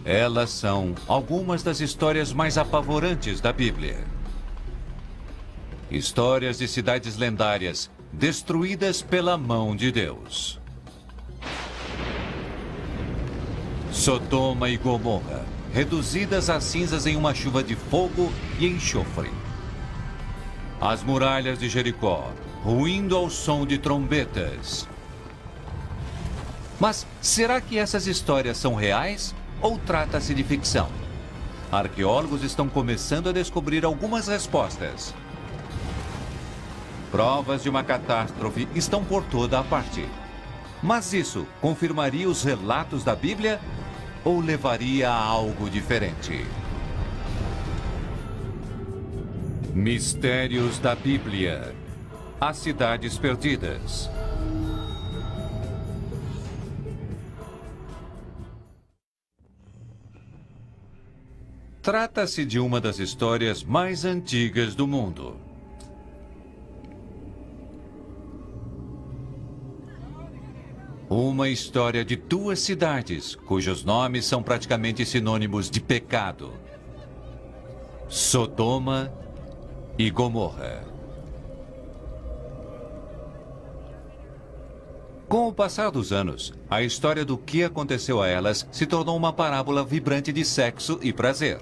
Elas são algumas das histórias mais apavorantes da Bíblia. Histórias de cidades lendárias destruídas pela mão de Deus. Sodoma e Gomorra, reduzidas a cinzas em uma chuva de fogo e enxofre. As muralhas de Jericó, ruindo ao som de trombetas. Mas será que essas histórias são reais ou trata-se de ficção? Arqueólogos estão começando a descobrir algumas respostas. Provas de uma catástrofe estão por toda a parte. Mas isso confirmaria os relatos da Bíblia ou levaria a algo diferente? Mistérios da Bíblia. As cidades perdidas. Trata-se de uma das histórias mais antigas do mundo. Uma história de duas cidades, cujos nomes são praticamente sinônimos de pecado: Sodoma e Gomorra. Com o passar dos anos, a história do que aconteceu a elas se tornou uma parábola vibrante de sexo e prazer.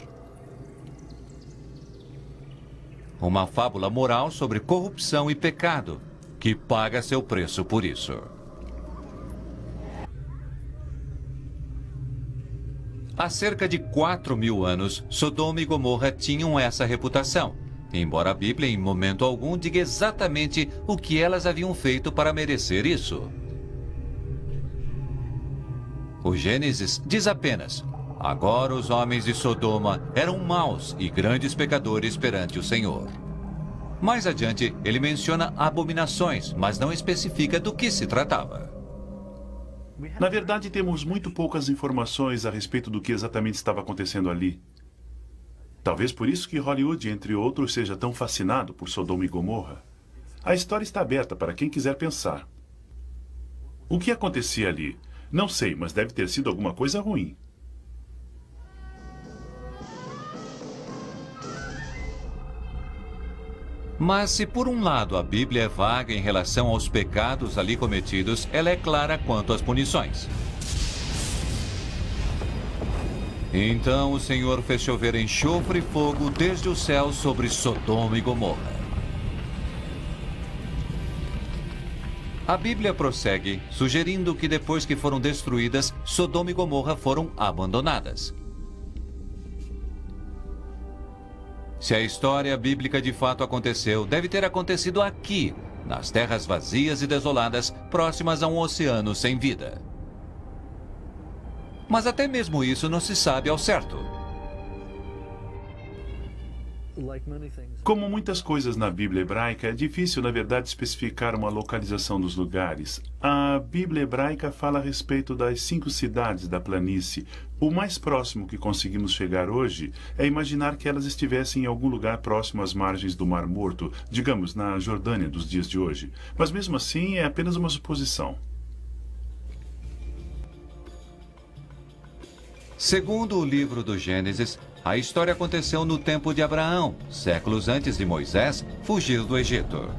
Uma fábula moral sobre corrupção e pecado, que paga seu preço por isso. Há cerca de 4.000 anos, Sodoma e Gomorra tinham essa reputação, embora a Bíblia em momento algum diga exatamente o que elas haviam feito para merecer isso. O Gênesis diz apenas: agora os homens de Sodoma eram maus e grandes pecadores perante o Senhor. Mais adiante, ele menciona abominações, mas não especifica do que se tratava. Na verdade, temos muito poucas informações a respeito do que exatamente estava acontecendo ali. Talvez por isso que Hollywood, entre outros, seja tão fascinado por Sodoma e Gomorra. A história está aberta para quem quiser pensar. O que acontecia ali? Não sei, mas deve ter sido alguma coisa ruim. Mas se por um lado a Bíblia é vaga em relação aos pecados ali cometidos, ela é clara quanto às punições. Então o Senhor fez chover enxofre e fogo desde o céu sobre Sodoma e Gomorra. A Bíblia prossegue, sugerindo que depois que foram destruídas, Sodoma e Gomorra foram abandonadas. Se a história bíblica de fato aconteceu, deve ter acontecido aqui, nas terras vazias e desoladas, próximas a um oceano sem vida. Mas até mesmo isso não se sabe ao certo. Como muitas coisas na Bíblia hebraica, é difícil, na verdade, especificar uma localização dos lugares. A Bíblia hebraica fala a respeito das 5 cidades da planície. O mais próximo que conseguimos chegar hoje é imaginar que elas estivessem em algum lugar próximo às margens do Mar Morto, digamos, na Jordânia dos dias de hoje. Mas mesmo assim, é apenas uma suposição. Segundo o livro do Gênesis, a história aconteceu no tempo de Abraão, séculos antes de Moisés fugir do Egito.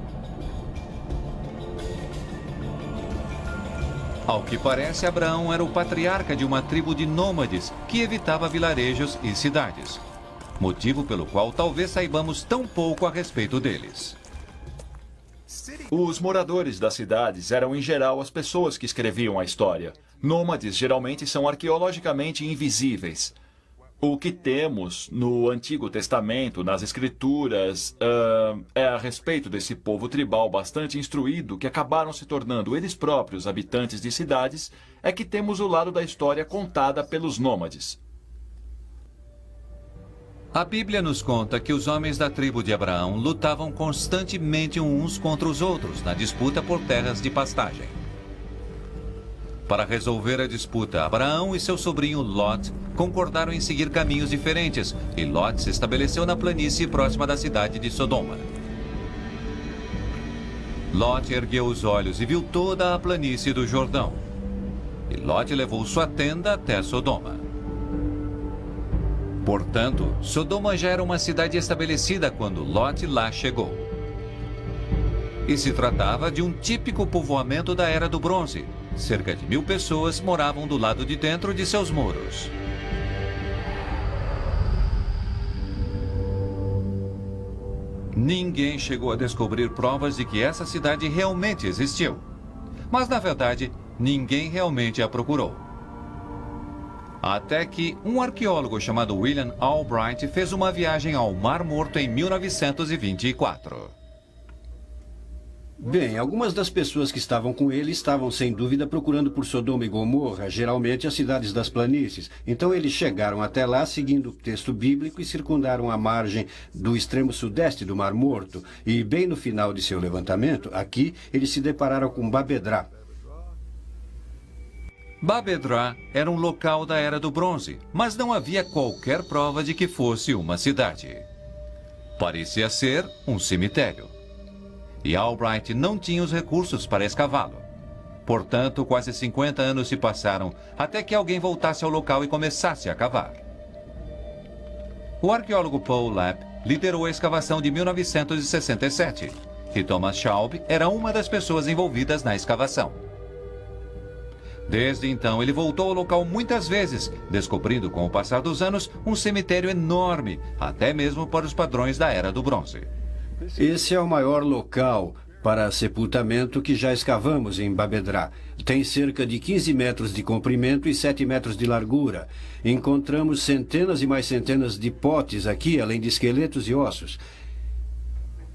Ao que parece, Abraão era o patriarca de uma tribo de nômades que evitava vilarejos e cidades. Motivo pelo qual talvez saibamos tão pouco a respeito deles. Os moradores das cidades eram, em geral, as pessoas que escreviam a história. Nômades geralmente são arqueologicamente invisíveis. O que temos no Antigo Testamento, nas Escrituras, é a respeito desse povo tribal bastante instruído que acabaram se tornando eles próprios habitantes de cidades, é que temos o lado da história contada pelos nômades. A Bíblia nos conta que os homens da tribo de Abraão lutavam constantemente uns contra os outros na disputa por terras de pastagem. Para resolver a disputa, Abraão e seu sobrinho Lot concordaram em seguir caminhos diferentes, e Lot se estabeleceu na planície próxima da cidade de Sodoma. Lot ergueu os olhos e viu toda a planície do Jordão. E Lot levou sua tenda até Sodoma. Portanto, Sodoma já era uma cidade estabelecida quando Lot lá chegou. E se tratava de um típico povoamento da Era do Bronze. Cerca de 1000 pessoas moravam do lado de dentro de seus muros. Ninguém chegou a descobrir provas de que essa cidade realmente existiu. Mas, na verdade, ninguém realmente a procurou. Até que um arqueólogo chamado William Albright fez uma viagem ao Mar Morto em 1924. Bem, algumas das pessoas que estavam com ele estavam sem dúvida procurando por Sodoma e Gomorra, geralmente as cidades das planícies. Então eles chegaram até lá seguindo o texto bíblico e circundaram a margem do extremo sudeste do Mar Morto. E bem no final de seu levantamento, aqui, eles se depararam com Babedrá. Babedrá era um local da Era do Bronze, mas não havia qualquer prova de que fosse uma cidade. Parecia ser um cemitério. E Albright não tinha os recursos para escavá-lo. Portanto, quase 50 anos se passaram até que alguém voltasse ao local e começasse a cavar. O arqueólogo Paul Lapp liderou a escavação de 1967 e Thomas Schaub era uma das pessoas envolvidas na escavação. Desde então, ele voltou ao local muitas vezes, descobrindo com o passar dos anos um cemitério enorme, até mesmo para os padrões da Era do Bronze. Esse é o maior local para sepultamento que já escavamos em Babedrá. Tem cerca de 15 metros de comprimento e 7 metros de largura. Encontramos centenas e mais centenas de potes aqui, além de esqueletos e ossos.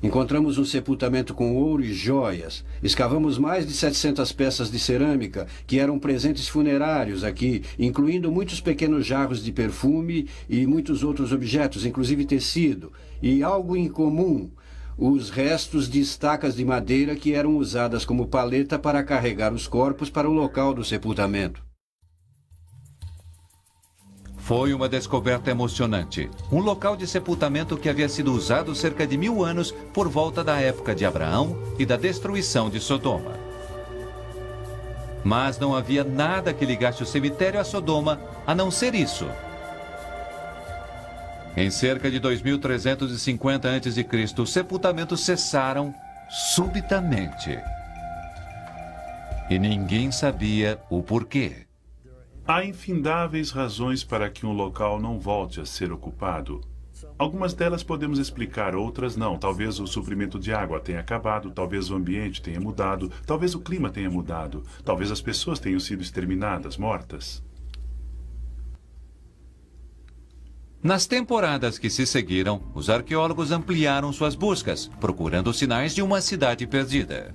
Encontramos um sepultamento com ouro e joias. Escavamos mais de 700 peças de cerâmica, que eram presentes funerários aqui, incluindo muitos pequenos jarros de perfume e muitos outros objetos, inclusive tecido. E algo incomum, os restos de estacas de madeira que eram usadas como paleta para carregar os corpos para o local do sepultamento. Foi uma descoberta emocionante. Um local de sepultamento que havia sido usado cerca de 1000 anos por volta da época de Abraão e da destruição de Sodoma. Mas não havia nada que ligasse o cemitério a Sodoma, a não ser isso. Em cerca de 2350 a.C., os sepultamentos cessaram subitamente. E ninguém sabia o porquê. Há infindáveis razões para que um local não volte a ser ocupado. Algumas delas podemos explicar, outras não. Talvez o suprimento de água tenha acabado, talvez o ambiente tenha mudado, talvez o clima tenha mudado, talvez as pessoas tenham sido exterminadas, mortas. Nas temporadas que se seguiram, os arqueólogos ampliaram suas buscas, procurando sinais de uma cidade perdida.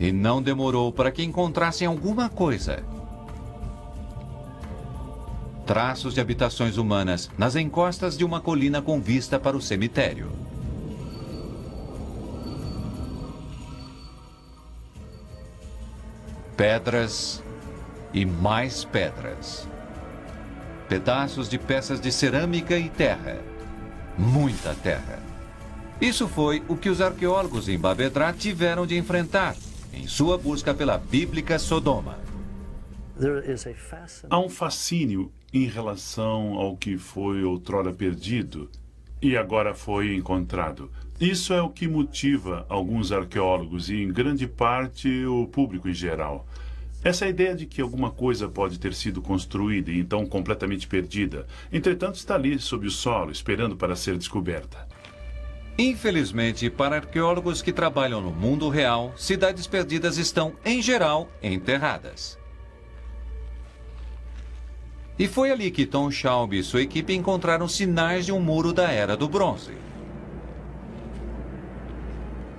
E não demorou para que encontrassem alguma coisa. Traços de habitações humanas nas encostas de uma colina com vista para o cemitério. Pedras e mais pedras. Pedaços de peças de cerâmica e terra. Muita terra. Isso foi o que os arqueólogos em Babedrá tiveram de enfrentar em sua busca pela bíblica Sodoma. Há um fascínio em relação ao que foi outrora perdido e agora foi encontrado. Isso é o que motiva alguns arqueólogos e, em grande parte, o público em geral. Essa ideia de que alguma coisa pode ter sido construída e então completamente perdida, entretanto está ali sob o solo, esperando para ser descoberta. Infelizmente, para arqueólogos que trabalham no mundo real, cidades perdidas estão, em geral, enterradas. E foi ali que Tom Schaub e sua equipe encontraram sinais de um muro da Era do Bronze.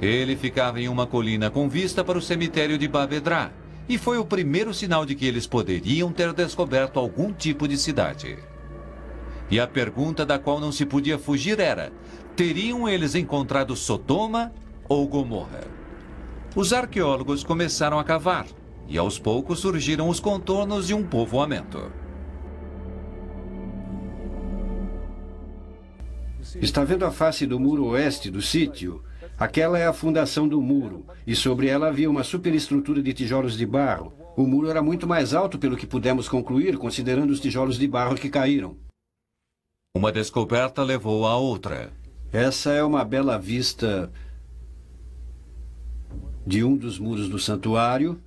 Ele ficava em uma colina com vista para o cemitério de Babedrá, e foi o primeiro sinal de que eles poderiam ter descoberto algum tipo de cidade. E a pergunta da qual não se podia fugir era: teriam eles encontrado Sodoma ou Gomorra? Os arqueólogos começaram a cavar, e aos poucos surgiram os contornos de um povoamento. Está vendo a face do muro oeste do sítio? Aquela é a fundação do muro, e sobre ela havia uma superestrutura de tijolos de barro. O muro era muito mais alto pelo que pudemos concluir, considerando os tijolos de barro que caíram. Uma descoberta levou a outra. Essa é uma bela vista de um dos muros do santuário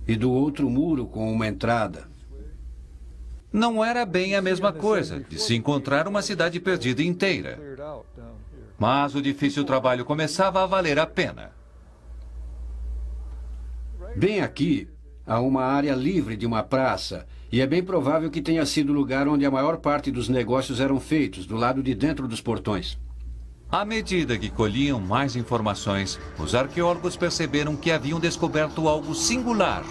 e do outro muro com uma entrada. Não era bem a mesma coisa de se encontrar uma cidade perdida inteira. Mas o difícil trabalho começava a valer a pena. Bem aqui, há uma área livre de uma praça, e é bem provável que tenha sido o lugar onde a maior parte dos negócios eram feitos, do lado de dentro dos portões. À medida que colhiam mais informações, os arqueólogos perceberam que haviam descoberto algo singular.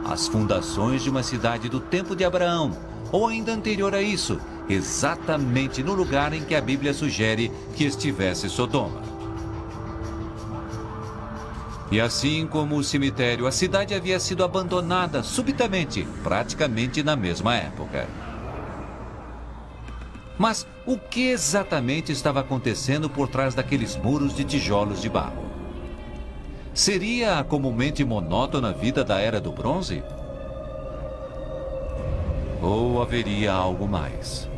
As fundações de uma cidade do tempo de Abraão, ou ainda anterior a isso, exatamente no lugar em que a Bíblia sugere que estivesse Sodoma. E assim como o cemitério, a cidade havia sido abandonada subitamente, praticamente na mesma época. Mas o que exatamente estava acontecendo por trás daqueles muros de tijolos de barro? Seria a comumente monótona vida da Era do Bronze? Ou haveria algo mais?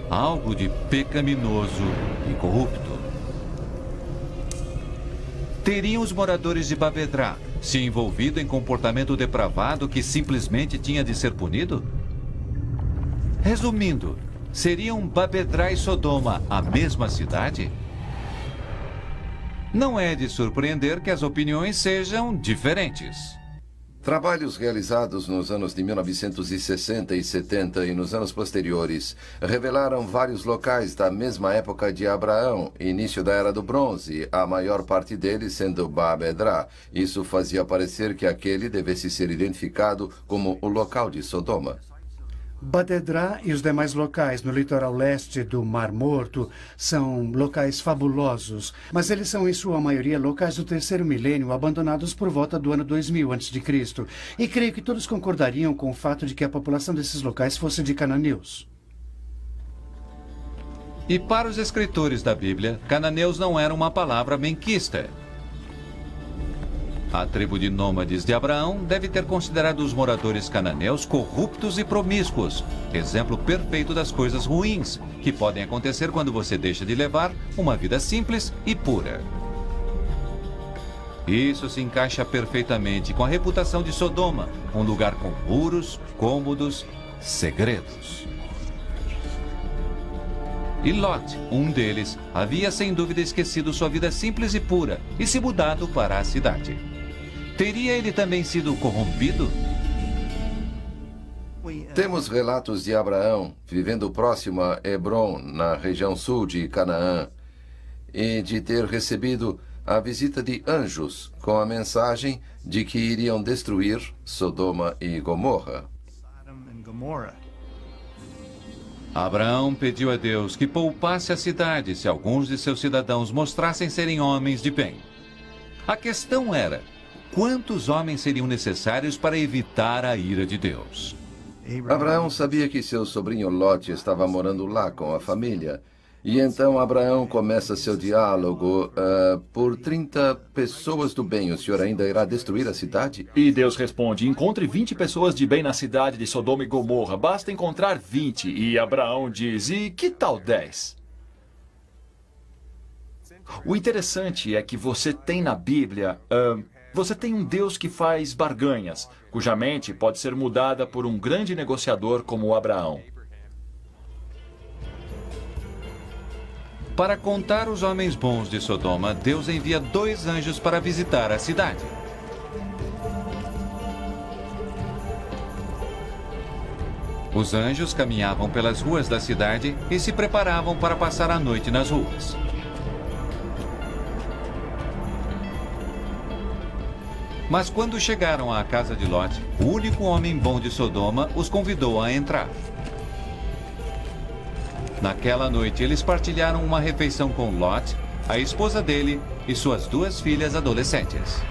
Algo de pecaminoso e corrupto? Teriam os moradores de Babedrá se envolvido em comportamento depravado que simplesmente tinha de ser punido? Resumindo, seriam Babedrá e Sodoma a mesma cidade? Não é de surpreender que as opiniões sejam diferentes. Trabalhos realizados nos anos de 1960 e 70 e nos anos posteriores revelaram vários locais da mesma época de Abraão, início da Era do Bronze, a maior parte deles sendo Babedrá. Isso fazia parecer que aquele devesse ser identificado como o local de Sodoma. Babedrá e os demais locais no litoral leste do Mar Morto são locais fabulosos, mas eles são, em sua maioria, locais do terceiro milênio, abandonados por volta do ano 2000 a.C. E creio que todos concordariam com o fato de que a população desses locais fosse de cananeus. E para os escritores da Bíblia, cananeus não era uma palavra benquista. A tribo de nômades de Abraão deve ter considerado os moradores cananeus corruptos e promíscuos, exemplo perfeito das coisas ruins que podem acontecer quando você deixa de levar uma vida simples e pura. Isso se encaixa perfeitamente com a reputação de Sodoma, um lugar com muros, cômodos, segredos. E Lot, um deles, havia sem dúvida esquecido sua vida simples e pura e se mudado para a cidade. Teria ele também sido corrompido? Temos relatos de Abraão vivendo próximo a Hebrom, na região sul de Canaã, e de ter recebido a visita de anjos com a mensagem de que iriam destruir Sodoma e Gomorra. Abraão pediu a Deus que poupasse a cidade se alguns de seus cidadãos mostrassem serem homens de bem. A questão era: quantos homens seriam necessários para evitar a ira de Deus? Abraão sabia que seu sobrinho Lot estava morando lá com a família. E então Abraão começa seu diálogo. Por 30 pessoas do bem, o senhor ainda irá destruir a cidade? E Deus responde: encontre 20 pessoas de bem na cidade de Sodoma e Gomorra. Basta encontrar 20. E Abraão diz: e que tal 10? O interessante é que você tem na Bíblia... Você tem um Deus que faz barganhas, cuja mente pode ser mudada por um grande negociador como Abraão. Para contar os homens bons de Sodoma, Deus envia 2 anjos para visitar a cidade. Os anjos caminhavam pelas ruas da cidade e se preparavam para passar a noite nas ruas. Mas quando chegaram à casa de Lot, o único homem bom de Sodoma os convidou a entrar. Naquela noite, eles partilharam uma refeição com Lot, a esposa dele e suas 2 filhas adolescentes.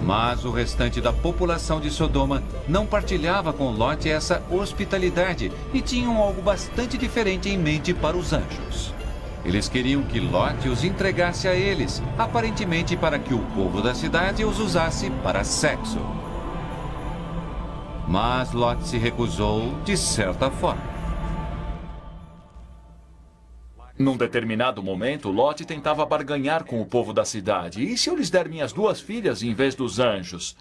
Mas o restante da população de Sodoma não partilhava com Lot essa hospitalidade e tinham algo bastante diferente em mente para os anjos. Eles queriam que Lot os entregasse a eles, aparentemente para que o povo da cidade os usasse para sexo. Mas Lot se recusou de certa forma. Num determinado momento, Lot tentava barganhar com o povo da cidade. E se eu lhes der minhas 2 filhas em vez dos anjos?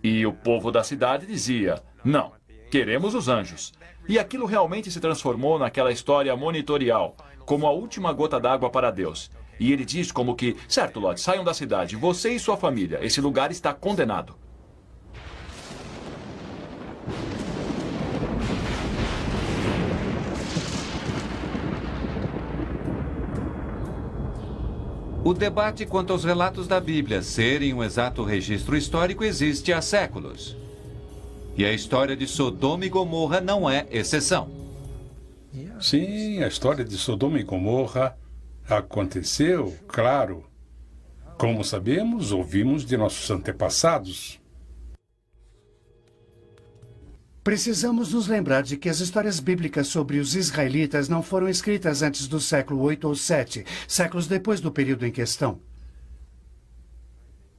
E o povo da cidade dizia, não, queremos os anjos. E aquilo realmente se transformou naquela história monitorial, como a última gota d'água para Deus. E ele diz como que, certo, Lot, saiam da cidade, você e sua família, esse lugar está condenado. O debate quanto aos relatos da Bíblia serem um exato registro histórico existe há séculos. E a história de Sodoma e Gomorra não é exceção. Sim, a história de Sodoma e Gomorra aconteceu, claro. Como sabemos, ouvimos de nossos antepassados. Precisamos nos lembrar de que as histórias bíblicas sobre os israelitas não foram escritas antes do século 8 ou 7, séculos depois do período em questão.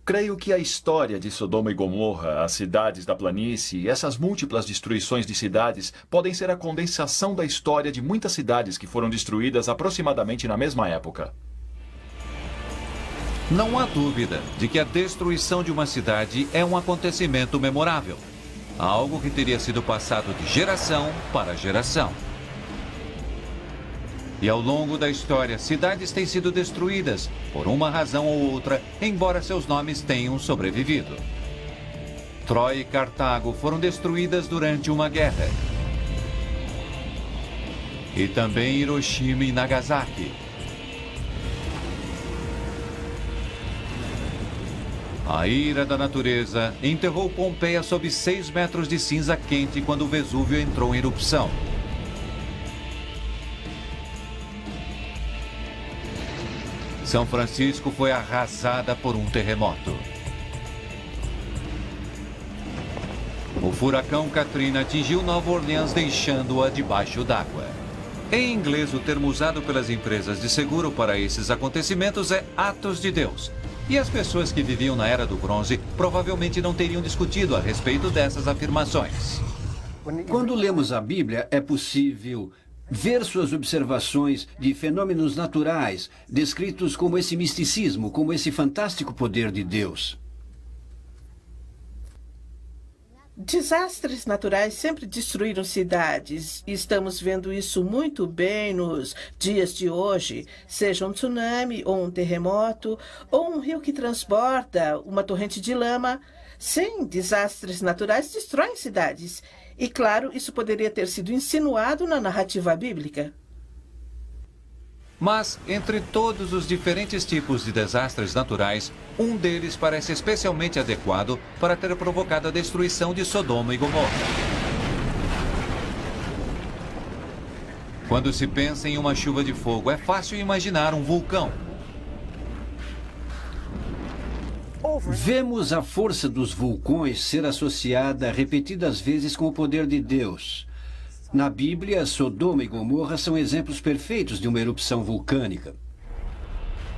Creio que a história de Sodoma e Gomorra, as cidades da planície e essas múltiplas destruições de cidades podem ser a condensação da história de muitas cidades que foram destruídas aproximadamente na mesma época. Não há dúvida de que a destruição de uma cidade é um acontecimento memorável. Algo que teria sido passado de geração para geração. E ao longo da história, cidades têm sido destruídas, por uma razão ou outra, embora seus nomes tenham sobrevivido. Troia e Cartago foram destruídas durante uma guerra. E também Hiroshima e Nagasaki. A ira da natureza enterrou Pompeia sob 6 metros de cinza quente quando o Vesúvio entrou em erupção. São Francisco foi arrasada por um terremoto. O furacão Katrina atingiu Nova Orleans, deixando-a debaixo d'água. Em inglês, o termo usado pelas empresas de seguro para esses acontecimentos é atos de Deus. E as pessoas que viviam na Era do Bronze provavelmente não teriam discutido a respeito dessas afirmações. Quando lemos a Bíblia, é possível ver suas observações de fenômenos naturais, descritos como esse misticismo, como esse fantástico poder de Deus. Desastres naturais sempre destruíram cidades e estamos vendo isso muito bem nos dias de hoje, seja um tsunami ou um terremoto ou um rio que transborda uma torrente de lama. Sim, desastres naturais destroem cidades. E claro, isso poderia ter sido insinuado na narrativa bíblica. Mas, entre todos os diferentes tipos de desastres naturais, um deles parece especialmente adequado para ter provocado a destruição de Sodoma e Gomorra. Quando se pensa em uma chuva de fogo, é fácil imaginar um vulcão. Vemos a força dos vulcões ser associada repetidas vezes com o poder de Deus. Na Bíblia, Sodoma e Gomorra são exemplos perfeitos de uma erupção vulcânica.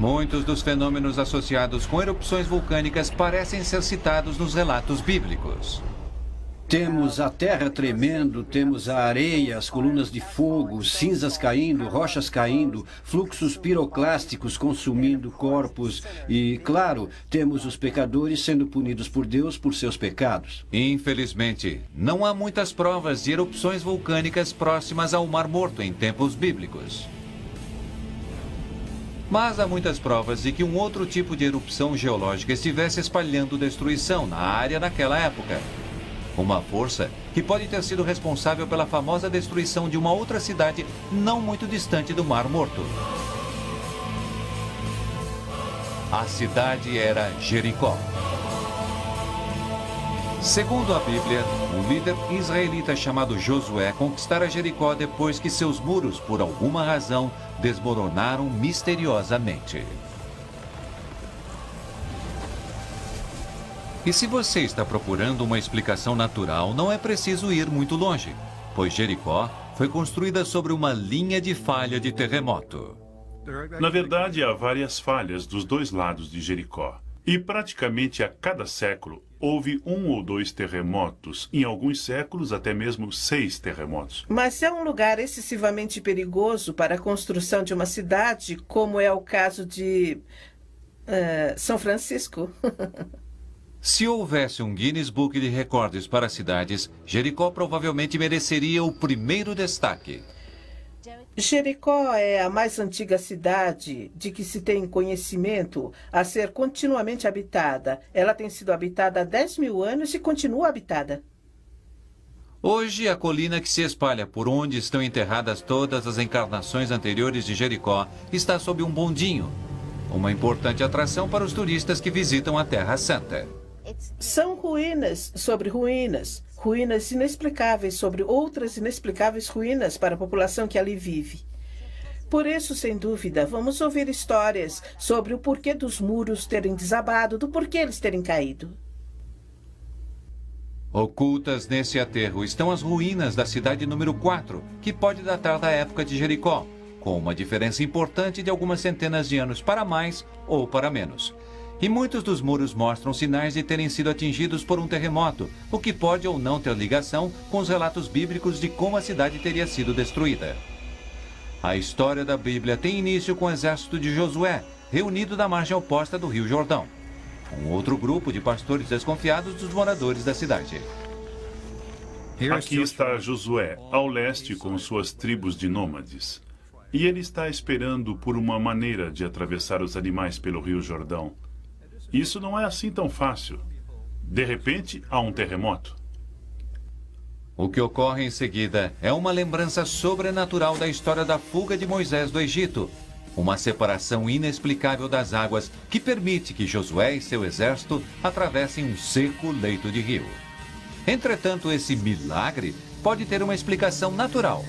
Muitos dos fenômenos associados com erupções vulcânicas parecem ser citados nos relatos bíblicos. Temos a terra tremendo, temos a areia, as colunas de fogo, cinzas caindo, rochas caindo, fluxos piroclásticos consumindo corpos e, claro, temos os pecadores sendo punidos por Deus por seus pecados. Infelizmente, não há muitas provas de erupções vulcânicas próximas ao Mar Morto em tempos bíblicos. Mas há muitas provas de que um outro tipo de erupção geológica estivesse espalhando destruição na área naquela época. Uma força que pode ter sido responsável pela famosa destruição de uma outra cidade não muito distante do Mar Morto. A cidade era Jericó. Segundo a Bíblia, um líder israelita chamado Josué conquistara Jericó depois que seus muros, por alguma razão, desmoronaram misteriosamente. E se você está procurando uma explicação natural, não é preciso ir muito longe, pois Jericó foi construída sobre uma linha de falha de terremoto. Na verdade, há várias falhas dos dois lados de Jericó. E praticamente a cada século houve 1 ou 2 terremotos, em alguns séculos até mesmo 6 terremotos. Mas é um lugar excessivamente perigoso para a construção de uma cidade, como é o caso de São Francisco. Se houvesse um Guinness Book de Recordes para cidades, Jericó provavelmente mereceria o primeiro destaque. Jericó é a mais antiga cidade de que se tem conhecimento a ser continuamente habitada. Ela tem sido habitada há 10.000 anos e continua habitada. Hoje, a colina que se espalha por onde estão enterradas todas as encarnações anteriores de Jericó está sob um bondinho, uma importante atração para os turistas que visitam a Terra Santa. São ruínas sobre ruínas, ruínas inexplicáveis sobre outras inexplicáveis ruínas para a população que ali vive. Por isso, sem dúvida, vamos ouvir histórias sobre o porquê dos muros terem desabado, do porquê eles terem caído. Ocultas nesse aterro estão as ruínas da cidade número 4, que pode datar da época de Jericó, com uma diferença importante de algumas centenas de anos para mais ou para menos. E muitos dos muros mostram sinais de terem sido atingidos por um terremoto, o que pode ou não ter ligação com os relatos bíblicos de como a cidade teria sido destruída. A história da Bíblia tem início com o exército de Josué, reunido na margem oposta do Rio Jordão. Um outro grupo de pastores desconfiados dos moradores da cidade. Aqui está Josué, ao leste com suas tribos de nômades. E ele está esperando por uma maneira de atravessar os animais pelo Rio Jordão. Isso não é assim tão fácil. De repente, há um terremoto. O que ocorre em seguida é uma lembrança sobrenatural da história da fuga de Moisés do Egito. Uma separação inexplicável das águas que permite que Josué e seu exército atravessem um seco leito de rio. Entretanto, esse milagre pode ter uma explicação natural.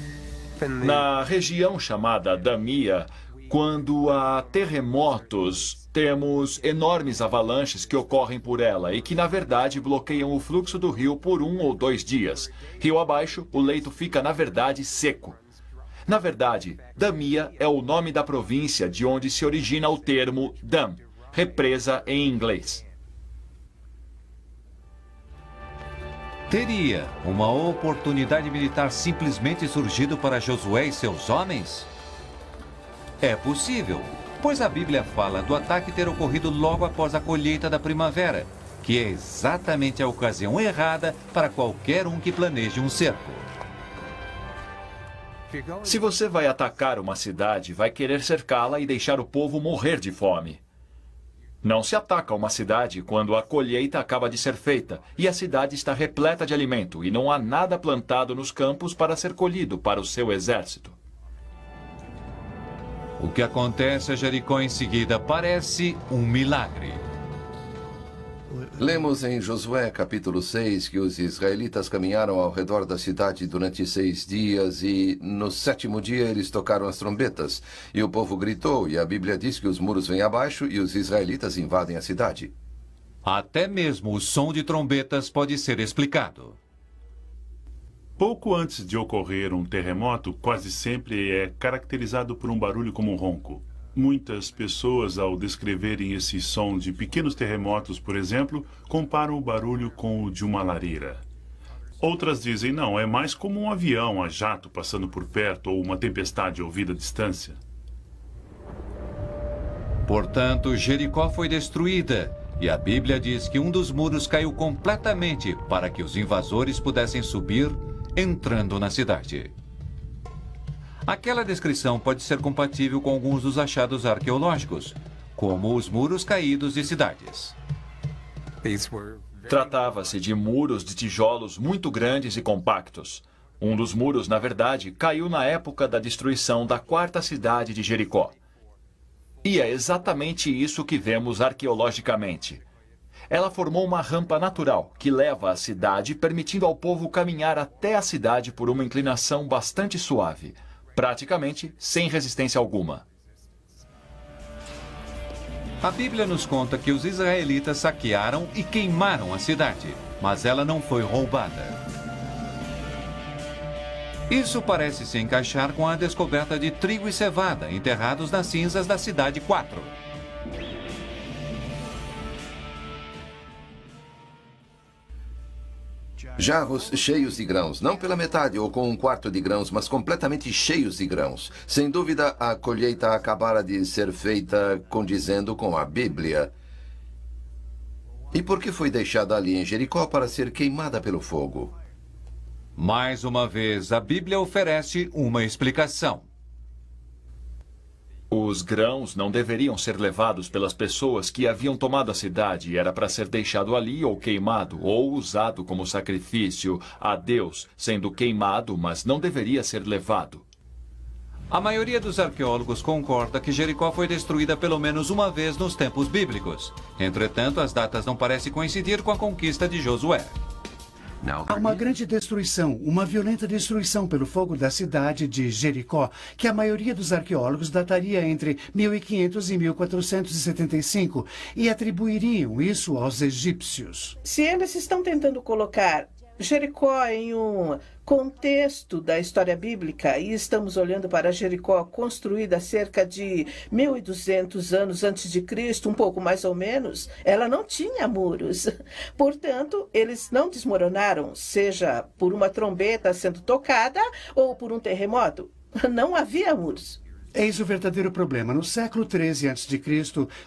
Na região chamada Damia, quando há terremotos, temos enormes avalanches que ocorrem por ela e que, na verdade, bloqueiam o fluxo do rio por 1 ou 2 dias. Rio abaixo, o leito fica, na verdade, seco. Na verdade, Damia é o nome da província de onde se origina o termo dam, represa em inglês. Teria uma oportunidade militar simplesmente surgido para Josué e seus homens? É possível, pois a Bíblia fala do ataque ter ocorrido logo após a colheita da primavera, que é exatamente a ocasião errada para qualquer um que planeje um cerco. Se você vai atacar uma cidade, vai querer cercá-la e deixar o povo morrer de fome. Não se ataca uma cidade quando a colheita acaba de ser feita e a cidade está repleta de alimento e não há nada plantado nos campos para ser colhido para o seu exército. O que acontece a Jericó em seguida parece um milagre. Lemos em Josué capítulo 6 que os israelitas caminharam ao redor da cidade durante 6 dias e no 7º dia eles tocaram as trombetas e o povo gritou e a Bíblia diz que os muros vêm abaixo e os israelitas invadem a cidade. Até mesmo o som de trombetas pode ser explicado. Pouco antes de ocorrer um terremoto, quase sempre é caracterizado por um barulho como um ronco. Muitas pessoas, ao descreverem esse som de pequenos terremotos, por exemplo, comparam o barulho com o de uma lareira. Outras dizem, não, é mais como um avião a jato passando por perto ou uma tempestade ouvida à distância. Portanto, Jericó foi destruída e a Bíblia diz que um dos muros caiu completamente para que os invasores pudessem subir, entrando na cidade. Aquela descrição pode ser compatível com alguns dos achados arqueológicos, como os muros caídos de cidades. Tratava-se de muros de tijolos muito grandes e compactos. Um dos muros, na verdade, caiu na época da destruição da 4ª cidade de Jericó. E é exatamente isso que vemos arqueologicamente. Ela formou uma rampa natural que leva à cidade, permitindo ao povo caminhar até a cidade por uma inclinação bastante suave, praticamente sem resistência alguma. A Bíblia nos conta que os israelitas saquearam e queimaram a cidade, mas ela não foi roubada. Isso parece se encaixar com a descoberta de trigo e cevada enterrados nas cinzas da cidade 4. Jarros cheios de grãos, não pela metade ou com um quarto de grãos, mas completamente cheios de grãos. Sem dúvida, a colheita acabara de ser feita condizendo com a Bíblia. E por que foi deixada ali em Jericó para ser queimada pelo fogo? Mais uma vez, a Bíblia oferece uma explicação. Os grãos não deveriam ser levados pelas pessoas que haviam tomado a cidade e era para ser deixado ali ou queimado ou usado como sacrifício a Deus, sendo queimado, mas não deveria ser levado. A maioria dos arqueólogos concorda que Jericó foi destruída pelo menos uma vez nos tempos bíblicos. Entretanto, as datas não parecem coincidir com a conquista de Josué. Há uma grande destruição, uma violenta destruição pelo fogo da cidade de Jericó, que a maioria dos arqueólogos dataria entre 1500 e 1475 e atribuiriam isso aos egípcios. Se eles estão tentando colocar Jericó em um contexto da história bíblica e estamos olhando para Jericó construída cerca de 1200 anos antes de Cristo, um pouco mais ou menos, ela não tinha muros. Portanto, eles não desmoronaram, seja por uma trombeta sendo tocada ou por um terremoto. Não havia muros. Eis o verdadeiro problema. No século 13 a.C.,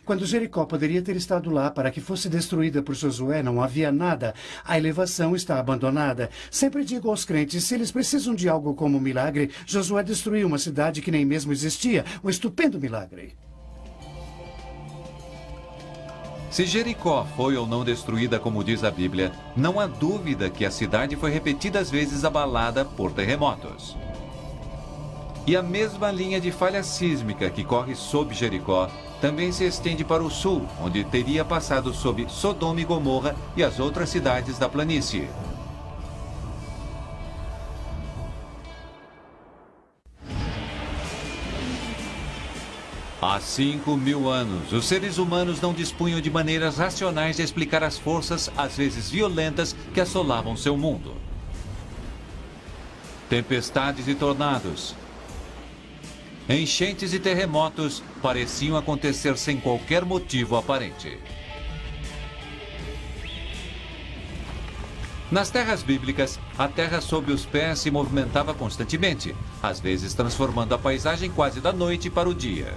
quando Jericó poderia ter estado lá para que fosse destruída por Josué, não havia nada. A elevação está abandonada. Sempre digo aos crentes, se eles precisam de algo como um milagre, Josué destruiu uma cidade que nem mesmo existia. Um estupendo milagre. Se Jericó foi ou não destruída como diz a Bíblia, não há dúvida que a cidade foi repetidas vezes abalada por terremotos. E a mesma linha de falha sísmica que corre sob Jericó também se estende para o sul, onde teria passado sob Sodoma e Gomorra e as outras cidades da planície. Há 5.000 anos, os seres humanos não dispunham de maneiras racionais de explicar as forças, às vezes violentas, que assolavam seu mundo. Tempestades e tornados, enchentes e terremotos pareciam acontecer sem qualquer motivo aparente. Nas terras bíblicas, a terra sob os pés se movimentava constantemente, às vezes transformando a paisagem quase da noite para o dia.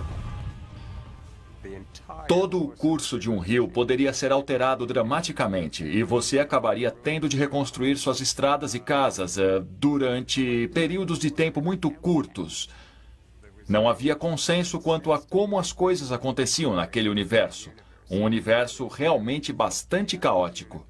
Todo o curso de um rio poderia ser alterado dramaticamente e você acabaria tendo de reconstruir suas estradas e casas durante períodos de tempo muito curtos. Não havia consenso quanto a como as coisas aconteciam naquele universo. Um universo realmente bastante caótico.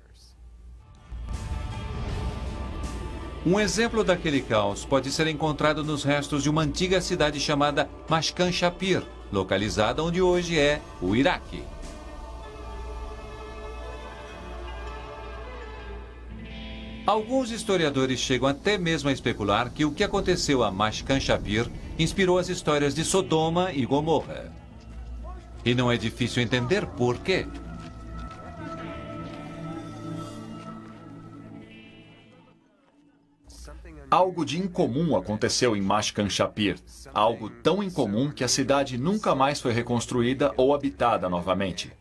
Um exemplo daquele caos pode ser encontrado nos restos de uma antiga cidade chamada Mashkan Shapir, localizada onde hoje é o Iraque. Alguns historiadores chegam até mesmo a especular que o que aconteceu a Mashkan Shapir inspirou as histórias de Sodoma e Gomorra. E não é difícil entender por quê. Algo de incomum aconteceu em Mashkan Shapir. Algo tão incomum que a cidade nunca mais foi reconstruída ou habitada novamente.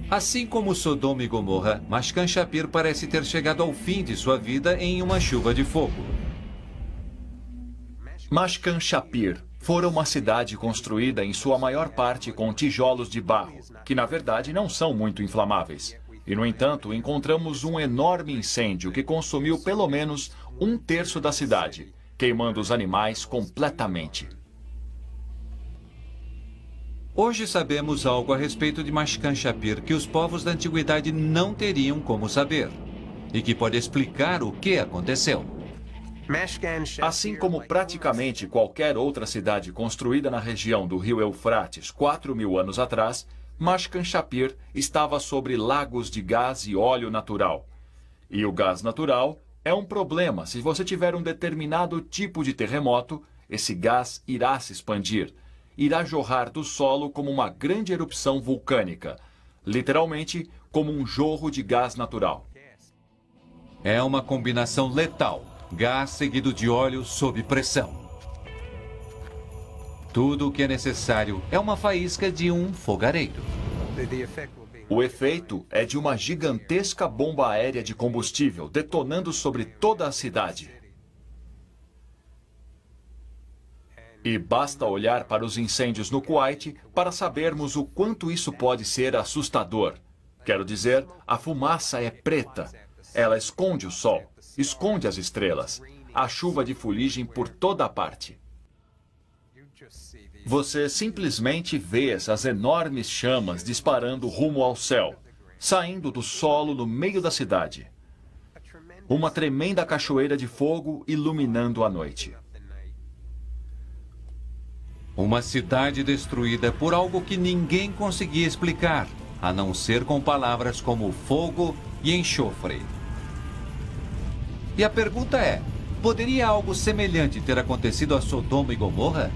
Assim como Sodoma e Gomorra, Mashkan Shapir parece ter chegado ao fim de sua vida em uma chuva de fogo. Mashkan Shapir fora uma cidade construída em sua maior parte com tijolos de barro, que na verdade não são muito inflamáveis. E, no entanto, encontramos um enorme incêndio que consumiu pelo menos 1/3 da cidade, queimando os animais completamente. Hoje sabemos algo a respeito de Mashkan Shapir que os povos da antiguidade não teriam como saber, e que pode explicar o que aconteceu. Assim como praticamente qualquer outra cidade construída na região do rio Eufrates 4.000 anos atrás, Mashkan Shapir estava sobre lagos de gás e óleo natural. E o gás natural é um problema. Se você tiver um determinado tipo de terremoto, esse gás irá se expandir. Irá jorrar do solo como uma grande erupção vulcânica, literalmente como um jorro de gás natural. É uma combinação letal. Gás seguido de óleo sob pressão. Tudo o que é necessário é uma faísca de um fogareiro. O efeito é de uma gigantesca bomba aérea de combustível detonando sobre toda a cidade. E basta olhar para os incêndios no Kuwait para sabermos o quanto isso pode ser assustador. Quero dizer, a fumaça é preta. Ela esconde o sol, esconde as estrelas, a chuva de fuligem por toda a parte. Você simplesmente vê essas enormes chamas disparando rumo ao céu, saindo do solo no meio da cidade. Uma tremenda cachoeira de fogo iluminando a noite. Uma cidade destruída por algo que ninguém conseguia explicar, a não ser com palavras como fogo e enxofre. E a pergunta é, poderia algo semelhante ter acontecido a Sodoma e Gomorra?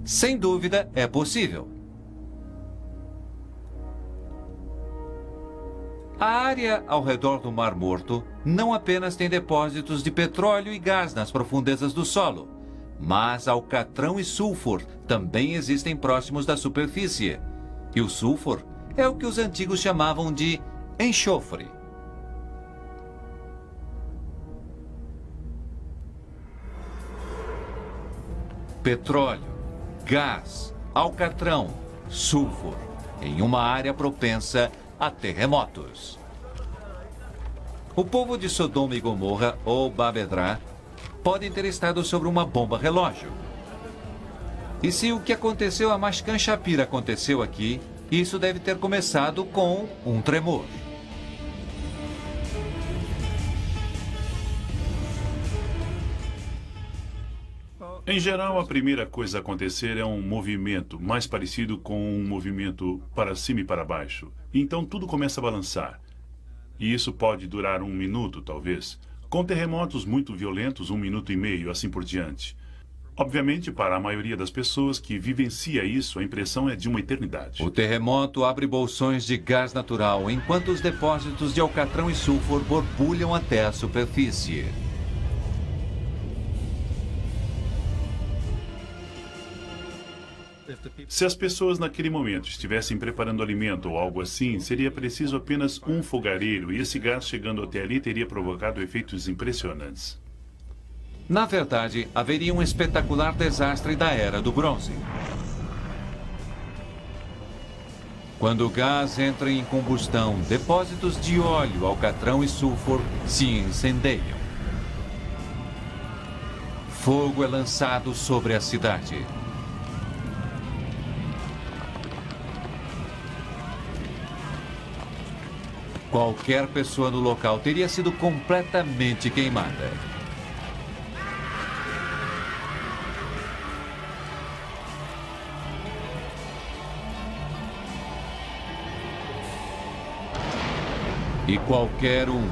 Sem dúvida, é possível. A área ao redor do Mar Morto não apenas tem depósitos de petróleo e gás nas profundezas do solo, mas alcatrão e sulfur também existem próximos da superfície. E o sulfur é o que os antigos chamavam de enxofre. Petróleo, gás, alcatrão, sulfur, em uma área propensa a terremotos. O povo de Sodoma e Gomorra, ou Babedrá, podem ter estado sobre uma bomba relógio. E se o que aconteceu a Mashkan Shapir aconteceu aqui, isso deve ter começado com um tremor. Em geral, a primeira coisa a acontecer é um movimento, mais parecido com um movimento para cima e para baixo. Então tudo começa a balançar. E isso pode durar 1 minuto, talvez. Com terremotos muito violentos, 1 minuto e meio, assim por diante. Obviamente, para a maioria das pessoas que vivencia isso, a impressão é de uma eternidade. O terremoto abre bolsões de gás natural, enquanto os depósitos de alcatrão e sulfur borbulham até a superfície. Se as pessoas naquele momento estivessem preparando alimento ou algo assim, seria preciso apenas um fogareiro e esse gás chegando até ali teria provocado efeitos impressionantes. Na verdade, haveria um espetacular desastre da Era do Bronze. Quando o gás entra em combustão, depósitos de óleo, alcatrão e sulfur se incendeiam. Fogo é lançado sobre a cidade. Qualquer pessoa no local teria sido completamente queimada. E qualquer um,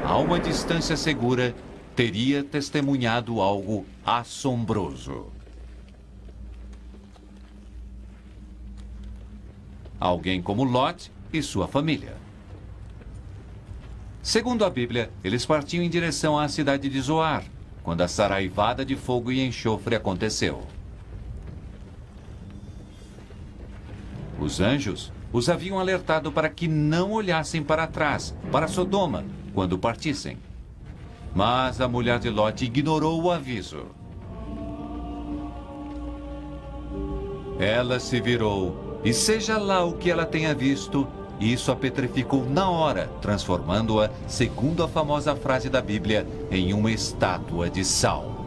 a uma distância segura, teria testemunhado algo assombroso. Alguém como Lot e sua família. Segundo a Bíblia, eles partiam em direção à cidade de Zoar, quando a saraivada de fogo e enxofre aconteceu. Os anjos os haviam alertado para que não olhassem para trás, para Sodoma, quando partissem. Mas a mulher de Lot ignorou o aviso. Ela se virou, e seja lá o que ela tenha visto, isso a petrificou na hora, transformando-a, segundo a famosa frase da Bíblia, em uma estátua de sal.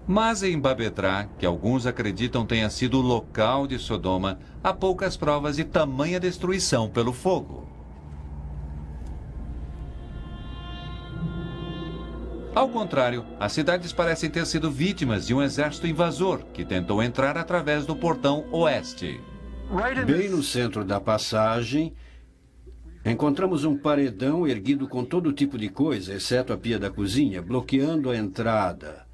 Mas em Babedrá, que alguns acreditam tenha sido o local de Sodoma, há poucas provas de tamanha destruição pelo fogo. Ao contrário, as cidades parecem ter sido vítimas de um exército invasor que tentou entrar através do portão oeste. Bem no centro da passagem, Encontramos um paredão erguido com todo tipo de coisa, exceto a pia da cozinha, bloqueando a entrada.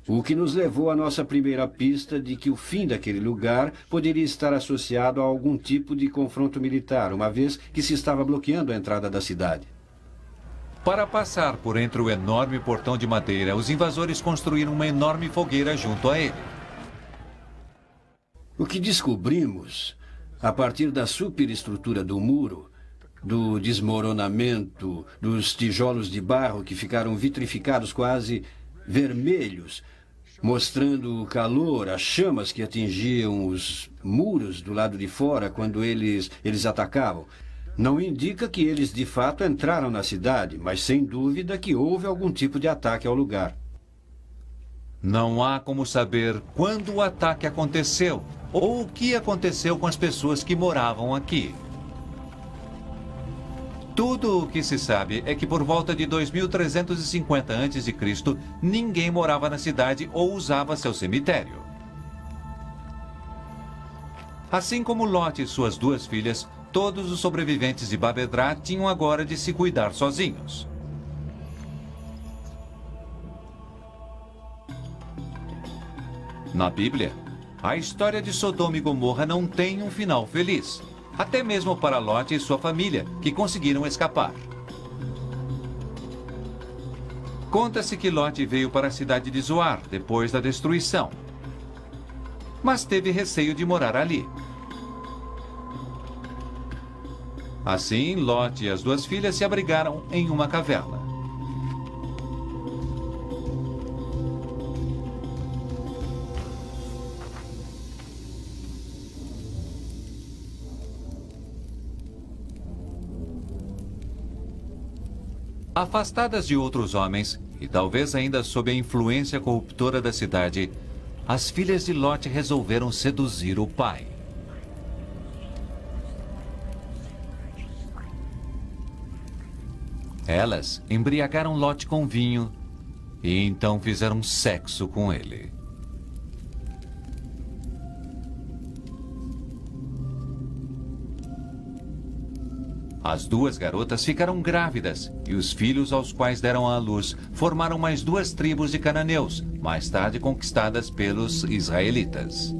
O que nos levou à nossa primeira pista de que o fim daquele lugar poderia estar associado a algum tipo de confronto militar, uma vez que se estava bloqueando a entrada da cidade. Para passar por entre o enorme portão de madeira, os invasores construíram uma enorme fogueira junto a ele. O que descobrimos, a partir da superestrutura do muro, do desmoronamento dos tijolos de barro que ficaram vitrificados quase vermelhos, mostrando o calor, as chamas que atingiam os muros do lado de fora quando eles atacavam. Não indica que eles de fato entraram na cidade, mas sem dúvida que houve algum tipo de ataque ao lugar. Não há como saber quando o ataque aconteceu ou o que aconteceu com as pessoas que moravam aqui. Tudo o que se sabe é que por volta de 2350 a.C., ninguém morava na cidade ou usava seu cemitério. Assim como Lot e suas duas filhas, todos os sobreviventes de Babedrá tinham agora de se cuidar sozinhos. Na Bíblia, a história de Sodoma e Gomorra não tem um final feliz. Até mesmo para Lot e sua família, que conseguiram escapar. Conta-se que Lot veio para a cidade de Zoar, depois da destruição. Mas teve receio de morar ali. Assim, Lot e as duas filhas se abrigaram em uma caverna. Afastadas de outros homens, e talvez ainda sob a influência corruptora da cidade, as filhas de Lot resolveram seduzir o pai. Elas embriagaram Lot com vinho e então fizeram sexo com ele. As duas garotas ficaram grávidas e os filhos aos quais deram à luz formaram mais duas tribos de cananeus, mais tarde conquistadas pelos israelitas.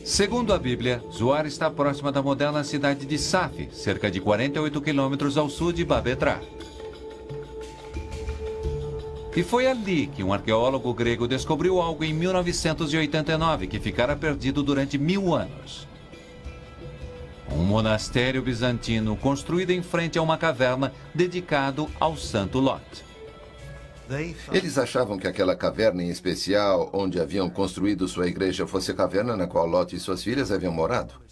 Segundo a Bíblia, Zoar está próxima da moderna cidade de Saf, cerca de 48 quilômetros ao sul de Babedrá. E foi ali que um arqueólogo grego descobriu algo em 1989 que ficara perdido durante 1000 anos. Um monastério bizantino construído em frente a uma caverna dedicado ao santo Lot. Eles achavam que aquela caverna em especial, onde haviam construído sua igreja, fosse a caverna na qual Lot e suas filhas haviam morado.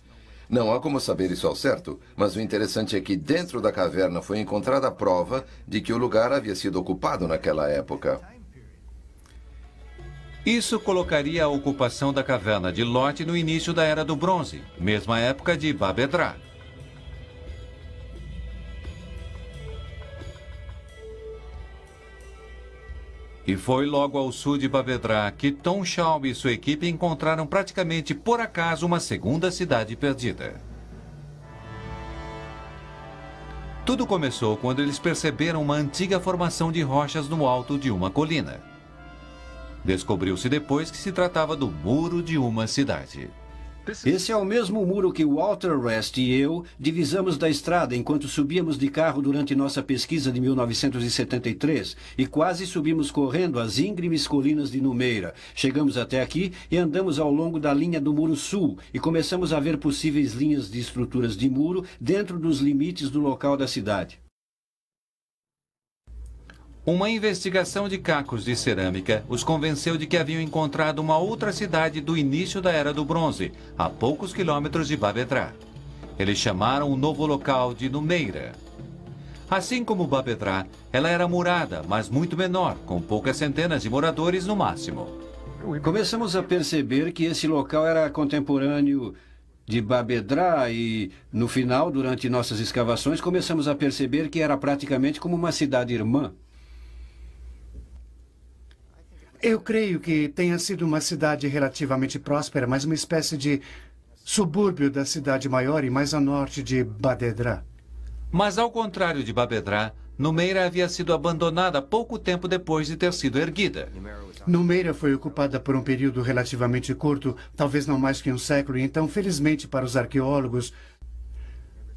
Não há como saber isso ao certo, mas o interessante é que dentro da caverna foi encontrada a prova de que o lugar havia sido ocupado naquela época. Isso colocaria a ocupação da caverna de Lot no início da Era do Bronze, mesma época de Babedrá. E foi logo ao sul de Babedrá que Tom Schaub e sua equipe encontraram praticamente por acaso uma segunda cidade perdida. Tudo começou quando eles perceberam uma antiga formação de rochas no alto de uma colina. Descobriu-se depois que se tratava do muro de uma cidade. Esse é o mesmo muro que Walter Rest e eu divisamos da estrada enquanto subíamos de carro durante nossa pesquisa de 1973 e quase subimos correndo as íngremes colinas de Numeira. Chegamos até aqui e andamos ao longo da linha do Muro Sul e começamos a ver possíveis linhas de estruturas de muro dentro dos limites do local da cidade. Uma investigação de cacos de cerâmica os convenceu de que haviam encontrado uma outra cidade do início da Era do Bronze, a poucos quilômetros de Babedrá. Eles chamaram o novo local de Numeira. Assim como Babedrá, ela era murada, mas muito menor, com poucas centenas de moradores no máximo. Começamos a perceber que esse local era contemporâneo de Babedrá e, no final, durante nossas escavações, começamos a perceber que era praticamente como uma cidade irmã. Eu creio que tenha sido uma cidade relativamente próspera, mas uma espécie de subúrbio da cidade maior e mais a norte de Badedra. Mas ao contrário de Babedra, Numeira havia sido abandonada pouco tempo depois de ter sido erguida. Numeira foi ocupada por um período relativamente curto, talvez não mais que um século, e então, felizmente para os arqueólogos,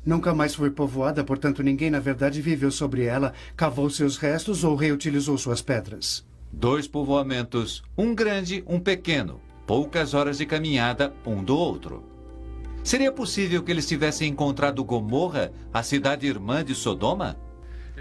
nunca mais foi povoada, portanto ninguém na verdade viveu sobre ela, cavou seus restos ou reutilizou suas pedras. 2 povoamentos, um grande, um pequeno, poucas horas de caminhada um do outro. Seria possível que eles tivessem encontrado Gomorra, a cidade irmã de Sodoma?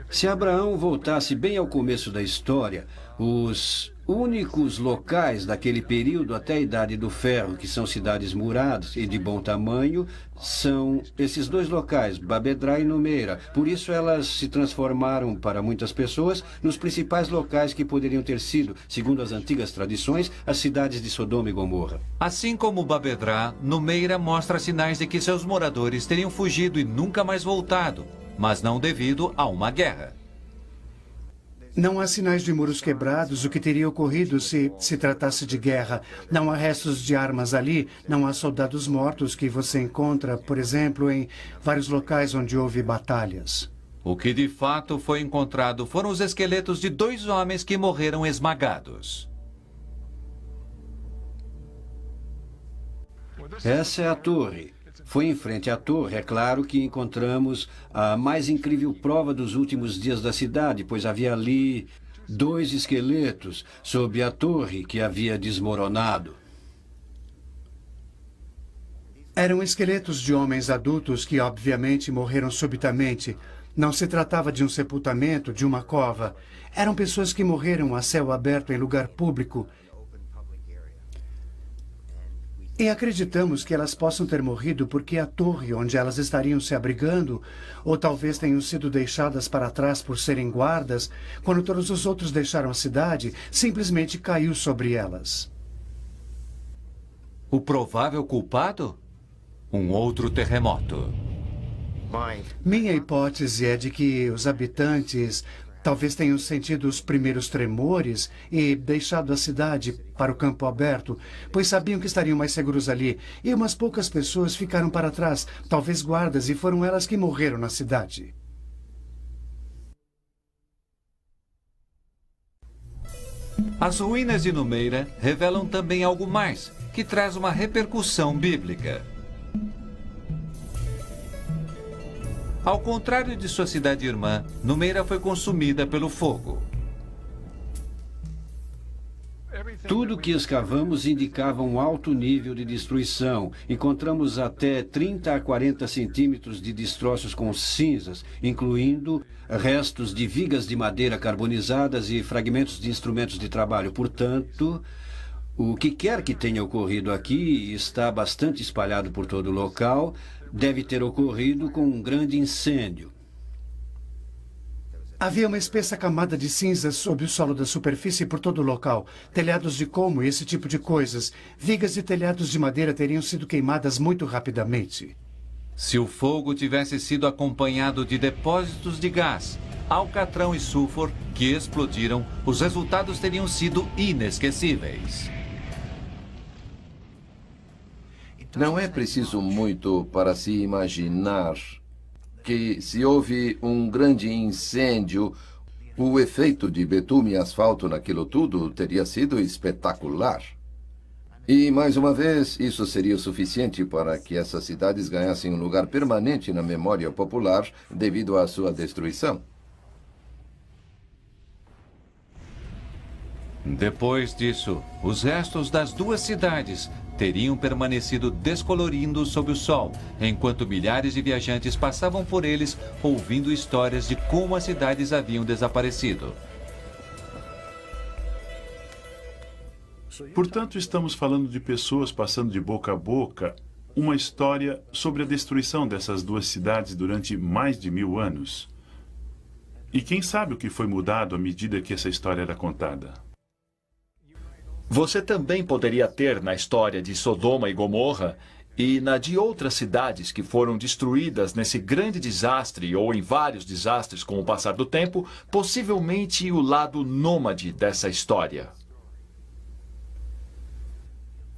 Se Abraão voltasse bem ao começo da história, os únicos locais daquele período até a Idade do Ferro, que são cidades muradas e de bom tamanho, são esses 2 locais, Babedra e Numeira. Por isso elas se transformaram para muitas pessoas nos principais locais que poderiam ter sido, segundo as antigas tradições, as cidades de Sodoma e Gomorra. Assim como Babedra, Numeira mostra sinais de que seus moradores teriam fugido e nunca mais voltado, mas não devido a uma guerra. Não há sinais de muros quebrados, o que teria ocorrido se tratasse de guerra. Não há restos de armas ali, não há soldados mortos que você encontra, por exemplo, em vários locais onde houve batalhas. O que de fato foi encontrado foram os esqueletos de 2 homens que morreram esmagados. Essa é a torre. Foi em frente à torre, é claro, que encontramos a mais incrível prova dos últimos dias da cidade, pois havia ali 2 esqueletos sob a torre que havia desmoronado. Eram esqueletos de homens adultos que, obviamente, morreram subitamente. Não se tratava de um sepultamento, de uma cova. Eram pessoas que morreram a céu aberto em lugar público. E acreditamos que elas possam ter morrido porque a torre onde elas estariam se abrigando, ou talvez tenham sido deixadas para trás por serem guardas, quando todos os outros deixaram a cidade, simplesmente caiu sobre elas. O provável culpado? Um outro terremoto. Minha hipótese é de que os habitantes talvez tenham sentido os primeiros tremores e deixado a cidade para o campo aberto, pois sabiam que estariam mais seguros ali. E umas poucas pessoas ficaram para trás, talvez guardas, e foram elas que morreram na cidade. As ruínas de Numeira revelam também algo mais, que traz uma repercussão bíblica. Ao contrário de sua cidade irmã, Numeira foi consumida pelo fogo. Tudo que escavamos indicava um alto nível de destruição. Encontramos até 30 a 40 centímetros de destroços com cinzas, incluindo restos de vigas de madeira carbonizadas e fragmentos de instrumentos de trabalho. Portanto, o que quer que tenha ocorrido aqui está bastante espalhado por todo o local. Deve ter ocorrido com um grande incêndio. Havia uma espessa camada de cinzas sob o solo da superfície por todo o local. Telhados de como e esse tipo de coisas. Vigas e telhados de madeira teriam sido queimadas muito rapidamente. Se o fogo tivesse sido acompanhado de depósitos de gás, alcatrão e sulfur que explodiram, os resultados teriam sido inesquecíveis. Não é preciso muito para se imaginar que, se houve um grande incêndio, o efeito de betume e asfalto naquilo tudo teria sido espetacular. E, mais uma vez, isso seria o suficiente para que essas cidades ganhassem um lugar permanente na memória popular devido à sua destruição. Depois disso, os restos das 2 cidades teriam permanecido descolorindo sob o sol, enquanto milhares de viajantes passavam por eles ouvindo histórias de como as cidades haviam desaparecido. Portanto, estamos falando de pessoas passando de boca a boca uma história sobre a destruição dessas 2 cidades durante mais de 1000 anos. E quem sabe o que foi mudado à medida que essa história era contada? Você também poderia ter na história de Sodoma e Gomorra e na de outras cidades que foram destruídas nesse grande desastre ou em vários desastres com o passar do tempo, possivelmente o lado nômade dessa história.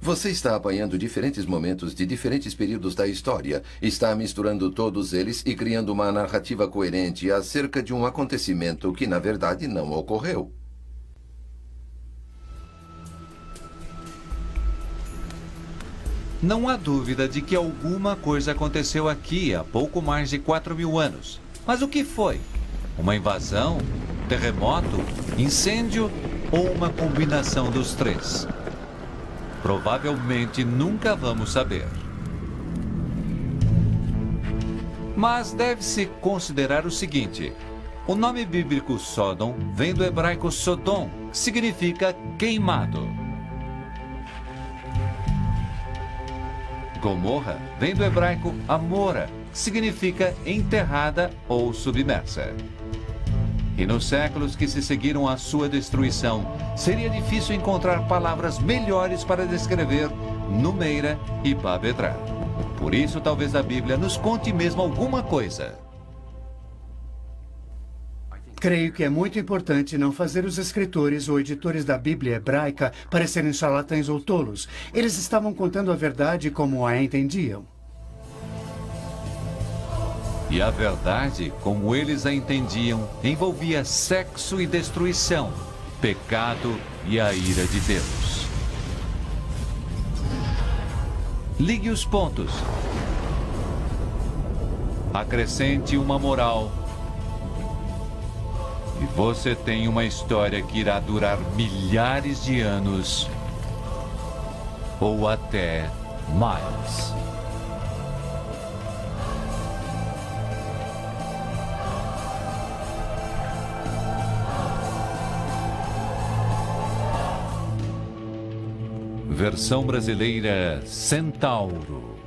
Você está apanhando diferentes momentos de diferentes períodos da história, está misturando todos eles e criando uma narrativa coerente acerca de um acontecimento que, na verdade, não ocorreu. Não há dúvida de que alguma coisa aconteceu aqui há pouco mais de 4.000 anos. Mas o que foi? Uma invasão? Terremoto? Incêndio? Ou uma combinação dos três? Provavelmente nunca vamos saber. Mas deve-se considerar o seguinte: o nome bíblico Sodom vem do hebraico Sodom, que significa queimado. Gomorra vem do hebraico Amora, que significa enterrada ou submersa. E nos séculos que se seguiram à sua destruição, seria difícil encontrar palavras melhores para descrever Numeira e Babedrá. Por isso, talvez a Bíblia nos conte mesmo alguma coisa. Creio que é muito importante não fazer os escritores ou editores da Bíblia hebraica parecerem charlatães ou tolos. Eles estavam contando a verdade como a entendiam. E a verdade, como eles a entendiam, envolvia sexo e destruição, pecado e a ira de Deus. Ligue os pontos. Acrescente uma moral. E você tem uma história que irá durar milhares de anos ou até mais. Versão brasileira Centauro.